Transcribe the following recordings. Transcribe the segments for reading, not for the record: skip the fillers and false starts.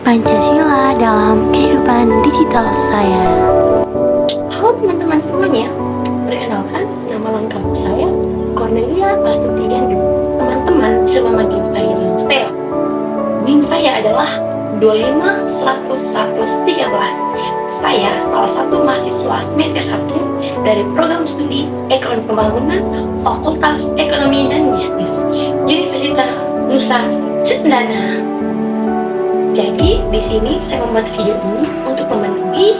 Pancasila dalam kehidupan digital saya. Halo teman-teman semuanya, perkenalkan nama lengkap saya Cornelia Astuti Gandu. Teman-teman bisa memanggil saya dengan Stella. NIM saya adalah 2510013. Saya salah satu mahasiswa semester 1 dari program studi Ekonomi Pembangunan Fakultas Ekonomi dan Bisnis Universitas Nusa Cendana. Jadi di sini saya membuat video ini untuk memenuhi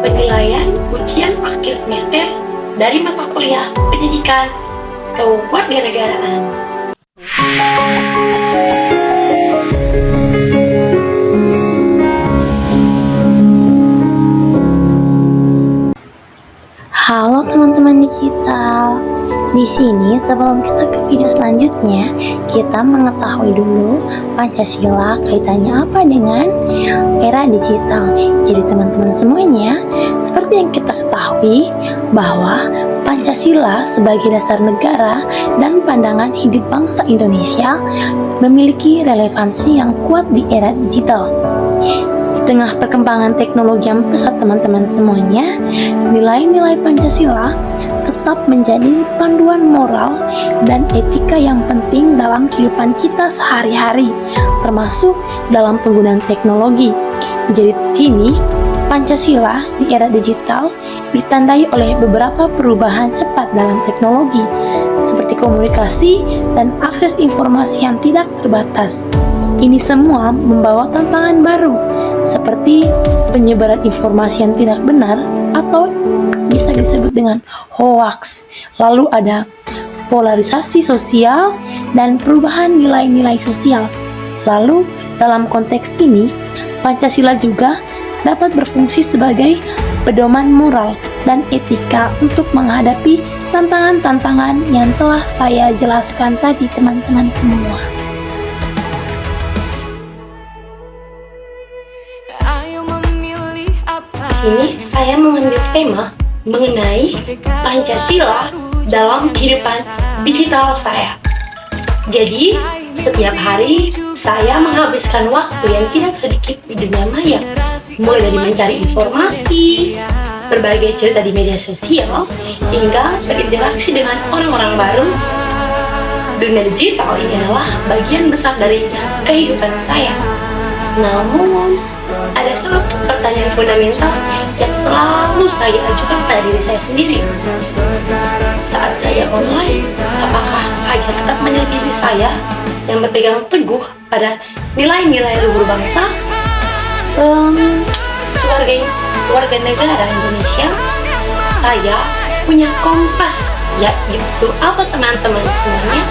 penilaian ujian akhir semester dari mata kuliah pendidikan kewarganegaraan. Halo teman-teman digital. Di sini sebelum kita ke video selanjutnya, kita mengetahui dulu Pancasila kaitannya apa dengan era digital. Jadi teman-teman semuanya, seperti yang kita ketahui bahwa Pancasila sebagai dasar negara dan pandangan hidup bangsa Indonesia memiliki relevansi yang kuat di era digital. Di tengah perkembangan teknologi yang pesat teman-teman semuanya, nilai-nilai Pancasila tetap menjadi panduan moral dan etika yang penting dalam kehidupan kita sehari-hari, termasuk dalam penggunaan teknologi. Jadi sini, Pancasila di era digital ditandai oleh beberapa perubahan cepat dalam teknologi, seperti komunikasi dan akses informasi yang tidak terbatas. Ini semua membawa tantangan baru, seperti penyebaran informasi yang tidak benar atau bisa disebut dengan hoax. Lalu ada polarisasi sosial dan perubahan nilai-nilai sosial. Lalu dalam konteks ini, Pancasila juga dapat berfungsi sebagai pedoman moral dan etika untuk menghadapi tantangan-tantangan yang telah saya jelaskan tadi teman-teman semua. Ini saya mengambil tema mengenai Pancasila dalam kehidupan digital saya. Jadi, setiap hari saya menghabiskan waktu yang tidak sedikit di dunia maya, mulai dari mencari informasi, berbagai cerita di media sosial, hingga berinteraksi dengan orang-orang baru. Dunia digital ini adalah bagian besar dari kehidupan saya. Namun, ada satu pertanyaan fundamental yang selalu saya ajukan pada diri saya sendiri. Saat saya online, apakah saya tetap menjadi diri saya yang berpegang teguh pada nilai-nilai luhur bangsa? Sebagai warga negara Indonesia, saya punya kompas, yaitu apa teman-teman semuanya?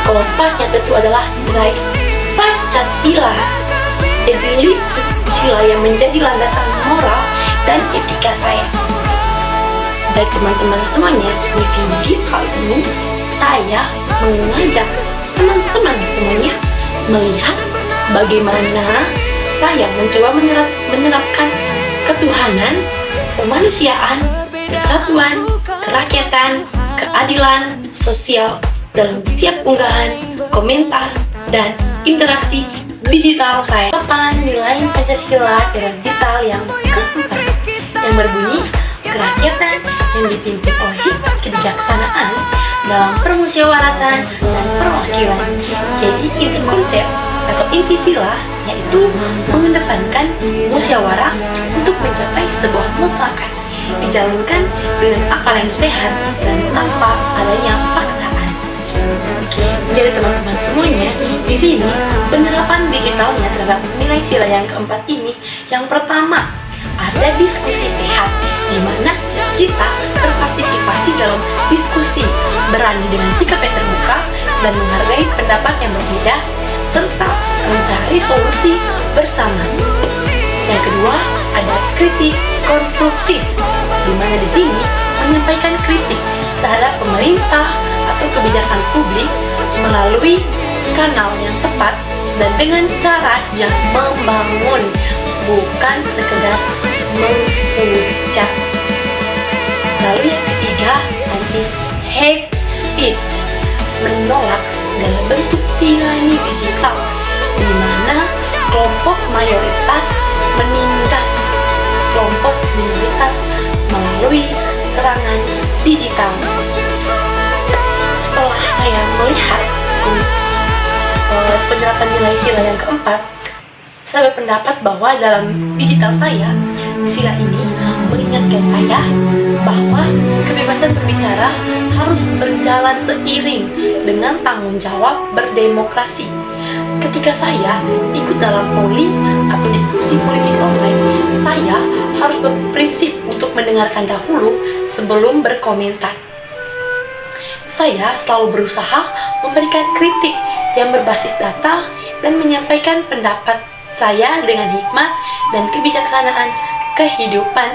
Kompasnya tentu adalah nilai Pancasila. Jadi sila yang menjadi landasan moral dan etika saya. Baik teman-teman semuanya, di video kali ini saya mengajak teman-teman semuanya melihat bagaimana saya mencoba menerapkan ketuhanan, kemanusiaan, persatuan, kerakyatan, keadilan sosial dalam setiap unggahan, komentar, dan interaksi digital saya. Papan nilai Pancasila era digital yang keempat, yang berbunyi kerakyatan yang dipimpin oleh kebijaksanaan dalam permusyawaratan dan perwakilan. Jadi inti konsep atau inti sila yaitu mengedepankan musyawarah untuk mencapai sebuah mufakat, dijalankan dengan akal yang sehat dan tanpa adanya paksaan. Jadi teman-teman semuanya, di sini penerapan digitalnya terhadap nilai sila yang keempat ini, yang pertama ada diskusi sehat, di mana kita berpartisipasi dalam diskusi, berani dengan sikap yang terbuka dan menghargai pendapat yang berbeda, serta mencari solusi bersama. Yang kedua ada kritik konstruktif, di mana di sini menyampaikan kritik terhadap pemerintah atau kebijakan publik melalui kanal yang tepat dan dengan cara yang membangun, bukan sekedar menghujat. Lalu yang ketiga, anti hate speech, menolak segala bentuk tirani digital, di mana kelompok mayoritas menindas kelompok minoritas melalui serangan digital. Setelah saya melihat penerapan nilai sila yang keempat, saya berpendapat bahwa dalam digital saya, sila ini mengingatkan saya bahwa kebebasan berbicara harus berjalan seiring dengan tanggung jawab berdemokrasi. Ketika saya ikut dalam polling atau diskusi politik online, saya harus berprinsip untuk mendengarkan dahulu sebelum berkomentar. Saya selalu berusaha memberikan kritik yang berbasis data dan menyampaikan pendapat saya dengan hikmat dan kebijaksanaan kehidupan,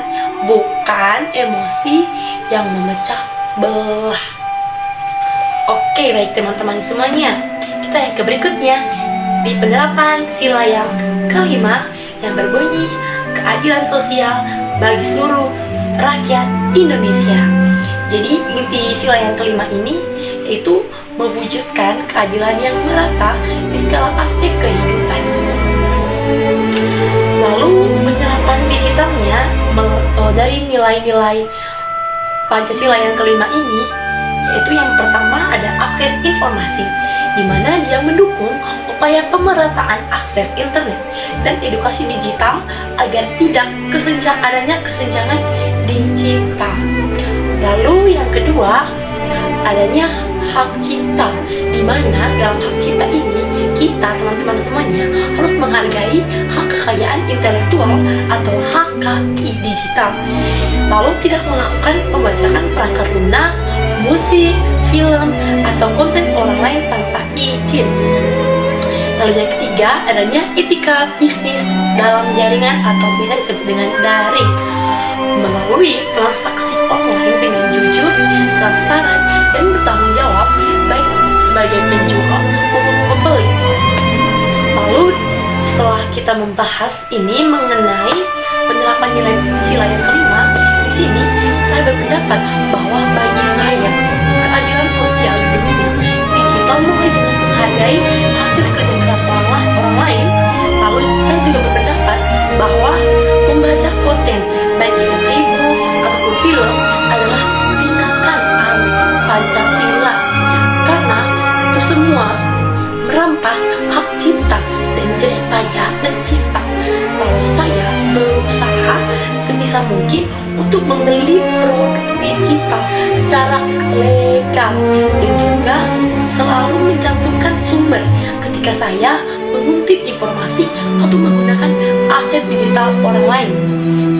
bukan emosi yang memecah belah. Oke, baik teman-teman semuanya, kita yang ke berikutnya di penerapan sila yang kelima yang berbunyi keadilan sosial bagi seluruh rakyat Indonesia. Jadi inti sila yang kelima ini yaitu mewujudkan keadilan yang merata di segala aspek kehidupan. Lalu penerapan digitalnya dari nilai-nilai Pancasila yang kelima ini, yaitu yang pertama ada akses informasi, di mana dia mendukung upaya pemerataan akses internet dan edukasi digital agar tidak adanya kesenjangan digital. Lalu yang kedua, adanya hak cipta, di mana dalam hak cipta ini kita teman-teman semuanya harus menghargai hak kekayaan intelektual atau HKI digital. Lalu tidak melakukan pembajakan perangkat lunak, musik, film, atau konten orang lain tanpa izin. Lalu yang ketiga, adanya etika bisnis dalam jaringan atau bisa disebut dengan daring, melalui transaksi online dengan jujur, transparan, dan bertanggung jawab baik sebagai penjual maupun pembeli. Lalu setelah kita membahas ini mengenai penerapan nilai sila yang kelima, di sini saya berpendapat bahwa bagi saya keadilan sosial di dunia digital mulai dengan menghargai hasil kerja keras orang lain. Lalu saya juga berpendapat bahwa membaca konten baik itu e-book ataupun film adalah tindakan Pancasila, karena itu semua merampas hak cipta dan jerih payah pencipta. Lalu saya berusaha sebisa mungkin untuk membeli produk digital secara legal dan juga selalu mencantumkan sumber ketika saya mengutip informasi atau menggunakan aset digital orang lain.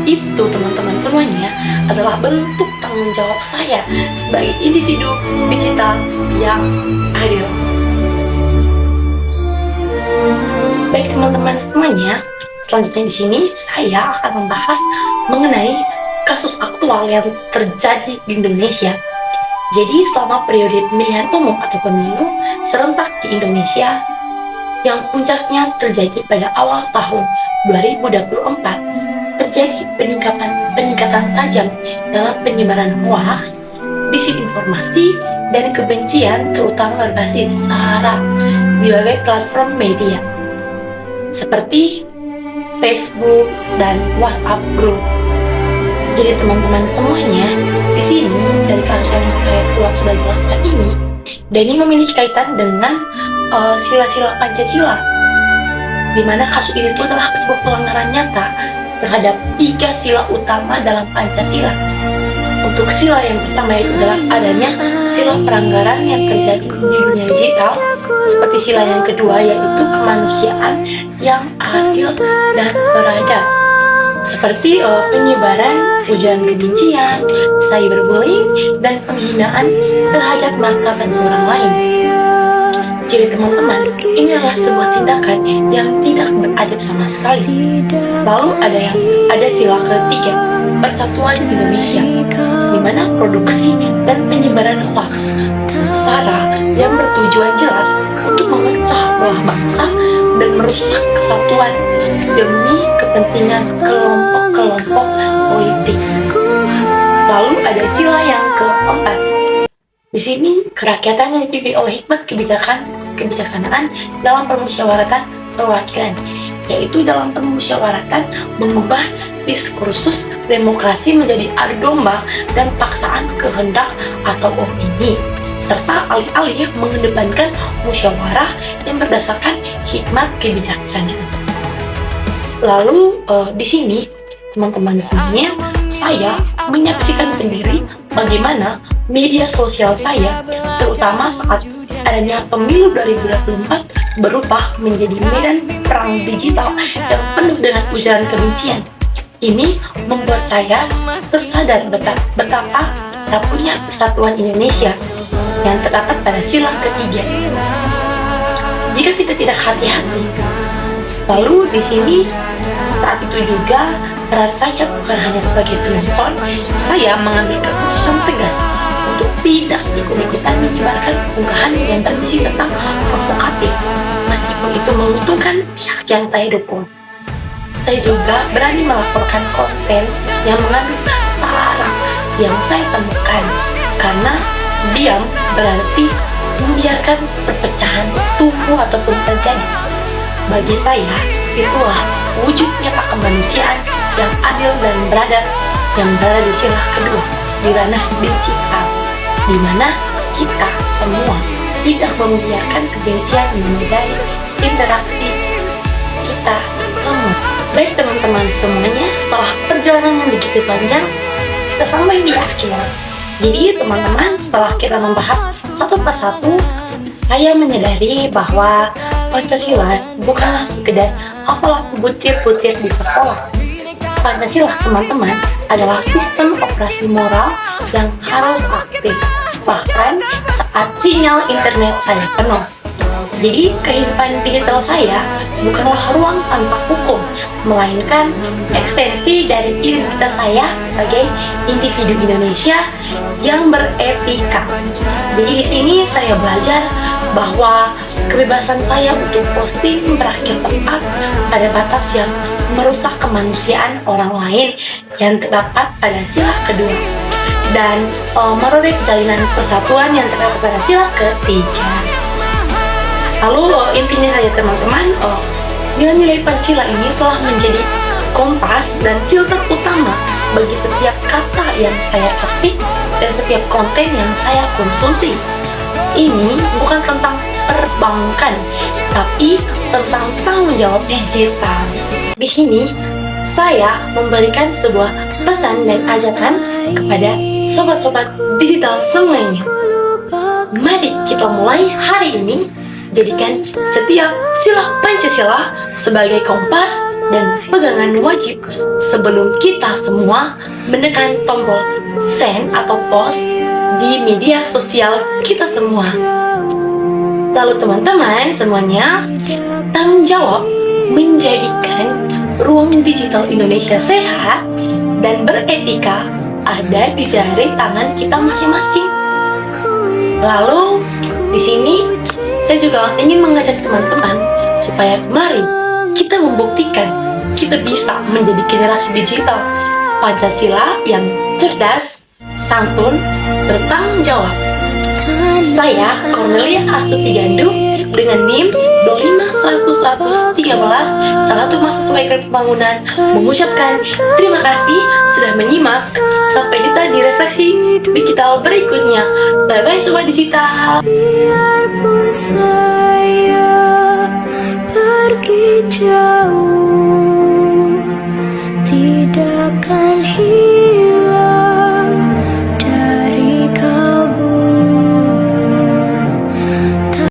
Itu teman-teman semuanya adalah bentuk tanggung jawab saya sebagai individu digital yang adil. Baik teman-teman semuanya, selanjutnya di sini saya akan membahas mengenai kasus aktual yang terjadi di Indonesia. Jadi selama periode pemilihan umum atau pemilu serentak di Indonesia yang puncaknya terjadi pada awal tahun 2024, terjadi peningkatan tajam dalam penyebaran hoaks, disinformasi, dan kebencian terutama berbasis SARA di berbagai platform media seperti Facebook dan WhatsApp Group. Jadi teman-teman semuanya, di sini dari kasus yang saya sudah jelaskan ini, dan ini memiliki kaitan dengan sila-sila Pancasila, di mana kasus ini itu adalah sebuah pelanggaran nyata terhadap 3 sila utama dalam Pancasila. Untuk sila yang pertama itu adalah adanya sila pelanggaran yang terjadi di dunia digital, seperti sila yang kedua yaitu kemanusiaan yang adil dan beradab, seperti penyebaran ujaran kebencian, cyberbullying, dan penghinaan terhadap martabat orang lain. Jadi teman-teman, ini adalah sebuah tindakan yang tidak beradab sama sekali. Lalu ada sila ketiga, Persatuan Indonesia, di mana produksi dan penyebaran hoaks SARA yang bertujuan jelas untuk memecah belah bangsa dan merusak kesatuan demi kepentingan kelompok-kelompok politik. Lalu ada sila yang keempat. Di sini kerakyatan yang dipimpin oleh hikmat kebijaksanaan dalam permusyawaratan perwakilan, yaitu dalam permusyawaratan mengubah diskursus demokrasi menjadi adu domba dan paksaan kehendak atau opini, serta alih-alih mengedepankan musyawarah yang berdasarkan hikmat kebijaksanaan. Lalu di sini teman-teman semuanya, saya menyaksikan sendiri bagaimana media sosial saya, terutama saat adanya pemilu 2024, berubah menjadi medan perang digital yang penuh dengan ujaran kebencian. Ini membuat saya tersadar betapa rapuhnya persatuan Indonesia yang terdapat pada sila ketiga. Jika kita tidak hati-hati, lalu di sini saat itu juga peran saya bukan hanya sebagai penonton, saya mengambil keputusan tegas untuk tidak ikut-ikutan menyebarkan unggahan yang berisi tentang provokatif, meskipun itu menguntungkan pihak yang saya dukung. Saya juga berani melaporkan konten yang mengandung sara yang saya temukan, karena diam berarti membiarkan perpecahan tumbuh ataupun terjadi. Bagi saya, itulah wujud nyata kemanusiaan yang adil dan beradab yang berada di sila kedua di ranah digital, di mana kita semua tidak membiarkan kebencian menodai interaksi kita semua. Baik teman-teman semuanya, setelah perjalanan yang begitu panjang, kita sampai di akhir. Jadi teman-teman, setelah kita membahas satu persatu, saya menyadari bahwa Pancasila bukanlah sekedar hafalan butir-butir di sekolah. Pancasila, teman-teman, adalah sistem operasi moral yang harus aktif, bahkan saat sinyal internet saya penuh. Jadi, kehidupan digital saya bukanlah ruang tanpa hukum, melainkan ekstensi dari identitas saya sebagai individu Indonesia yang beretika. Jadi di sini saya belajar bahwa kebebasan saya untuk posting berakhir tepat pada batas yang merusak kemanusiaan orang lain yang terdapat pada sila kedua, dan merobek jalinan persatuan yang terdapat pada sila ketiga. Lalu intinya saja teman-teman, nilai-nilai Pancasila ini telah menjadi kompas dan filter utama bagi setiap kata yang saya ketik dan setiap konten yang saya konsumsi. Ini bukan tentang perbankan, tapi tentang tanggung jawab digital. Di sini, saya memberikan sebuah pesan dan ajakan kepada sobat-sobat digital semuanya. Mari kita mulai hari ini. Jadikan setiap sila Pancasila sebagai kompas dan pegangan wajib sebelum kita semua menekan tombol send atau post di media sosial kita semua. Lalu teman-teman semuanya, tanggung jawab menjadikan ruang digital Indonesia sehat dan beretika ada di jari tangan kita masing-masing. Lalu di sini saya juga ingin mengajak teman-teman supaya mari kita membuktikan kita bisa menjadi generasi digital Pancasila yang cerdas, santun, bertanggung jawab. Saya Cornelia Astuti Gandu dengan NIM 25113 satu mahasiswa Iklim Pembangunan mengucapkan terima kasih sudah menyimak. Sampai jumpa di refleksi digital berikutnya. Bye bye sobat digital. Biarpun saya pergi jauh, tidak akan hilang.